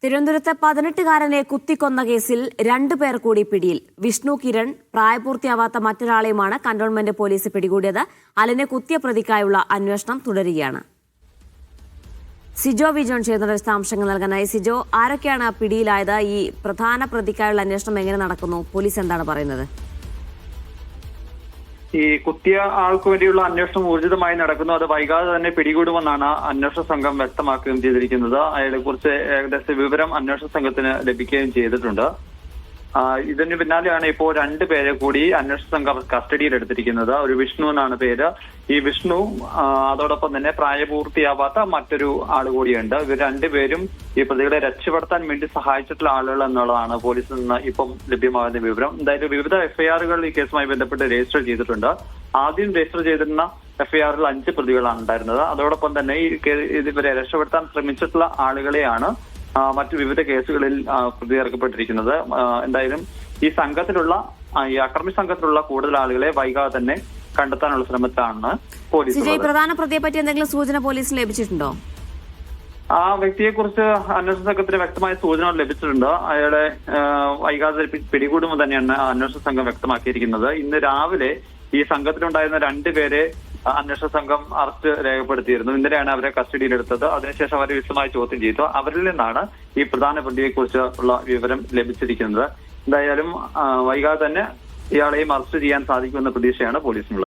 തിരുവനന്തപുരത്ത് 18-കാരനെ കുത്തിക്കൊന്ന കേസിൽ 2 പേർ കൂടി പിടിയിൽ. വിഷ്ണു കിരൺ പ്രായപൂർത്തിയാവാത്ത മറ്റൊരാളെയുമാണ് കന്റോൺമെന്റ് പോലീസ് പിടികൂടിയത്. അലനെ കുത്തിയ പ്രതിക്കായുള്ള അന്വേഷണം തുടരുകയാണ്. സിജോ വി ജോൺ ചേർന്ന വിശദാംശങ്ങൾ നൽകാനായി. സിജോ, ആരൊക്കെയാണ് പിടിയിലായത്? ഈ പ്രധാന പ്രതിക്കായുള്ള അന്വേഷണം എങ്ങനെ നടക്കുന്നു? പോലീസ് എന്താണ് പറയുന്നത്? ഈ കുത്തിയ ആൾക്ക് വേണ്ടിയുള്ള അന്വേഷണം ഊർജിതമായി നടക്കുന്നു. അത് വൈകാതെ തന്നെ പിടികൂടുമെന്നാണ് അന്വേഷണ സംഘം വ്യക്തമാക്കുകയും ചെയ്തിരിക്കുന്നത്. അയാളെ കുറിച്ച് ഏകദേശം വിവരം അന്വേഷണ സംഘത്തിന് ലഭിക്കുകയും ചെയ്തിട്ടുണ്ട്. ഇതിന് പിന്നാലെയാണ് ഇപ്പോൾ 2 പേരെ കൂടി അന്വേഷണ സംഘം കസ്റ്റഡിയിൽ എടുത്തിരിക്കുന്നത്. ഒരു വിഷ്ണു എന്നാണ് പേര്. ഈ വിഷ്ണു അതോടൊപ്പം തന്നെ പ്രായപൂർത്തിയാവാത്ത മറ്റൊരു ആൾ കൂടിയുണ്ട്. ഇവർ 2 പേരും ഈ പ്രതികളെ രക്ഷപ്പെടുത്താൻ വേണ്ടി സഹായിച്ചിട്ടുള്ള ആളുകൾ എന്നുള്ളതാണ് പോലീസിൽ നിന്ന് ഇപ്പം ലഭ്യമാകുന്ന വിവരം. എന്തായാലും വിവിധ എഫ്ഐആറുകൾ ഈ കേസുമായി ബന്ധപ്പെട്ട് രജിസ്റ്റർ ചെയ്തിട്ടുണ്ട്. ആദ്യം രജിസ്റ്റർ ചെയ്തിരുന്ന എഫ്ഐആറിൽ 5 പ്രതികളാണ് ഉണ്ടായിരുന്നത്. അതോടൊപ്പം തന്നെ ഇവരെ രക്ഷപ്പെടുത്താൻ ശ്രമിച്ചിട്ടുള്ള ആളുകളെയാണ് മറ്റു വിവിധ കേസുകളിൽ പ്രതി ചേർക്കപ്പെട്ടിരിക്കുന്നത്. എന്തായാലും ഈ സംഘത്തിലുള്ള ഈ അക്രമി സംഘത്തിലുള്ള കൂടുതൽ ആളുകളെ വൈകാതെ തന്നെ കണ്ടെത്താനുള്ള ശ്രമത്തിലാണ് പോലീസ്. പ്രധാന പ്രതിയെ പറ്റി എന്തെങ്കിലും സൂചന പോലീസിന് ലഭിച്ചിട്ടുണ്ടോ? ആ വ്യക്തിയെ കുറിച്ച് അന്വേഷണ സംഘത്തിന് വ്യക്തമായ സൂചന ലഭിച്ചിട്ടുണ്ട്. അയാളെ വൈകാതെ പിടികൂടുമ്പോൾ തന്നെയാണ് അന്വേഷണ സംഘം വ്യക്തമാക്കിയിരിക്കുന്നത്. ഇന്ന് രാവിലെ ഈ സംഘത്തിലുണ്ടായിരുന്ന 2 പേരെ അന്വേഷണ സംഘം അറസ്റ്റ് രേഖപ്പെടുത്തിയിരുന്നു. ഇന്നലെയാണ് അവരെ കസ്റ്റഡിയിലെടുത്തത്. അതിനുശേഷം അവരെ വിശദമായി ചോദ്യം ചെയ്തു. അവരിൽ നിന്നാണ് ഈ പ്രധാന പ്രതിയെ കുറിച്ച് ഉള്ള വിവരം ലഭിച്ചിരിക്കുന്നത്. എന്തായാലും വൈകാതെ തന്നെ ഇയാളെയും അറസ്റ്റ് ചെയ്യാൻ സാധിക്കുമെന്ന പ്രതീക്ഷയാണ് പോലീസിനുള്ളത്.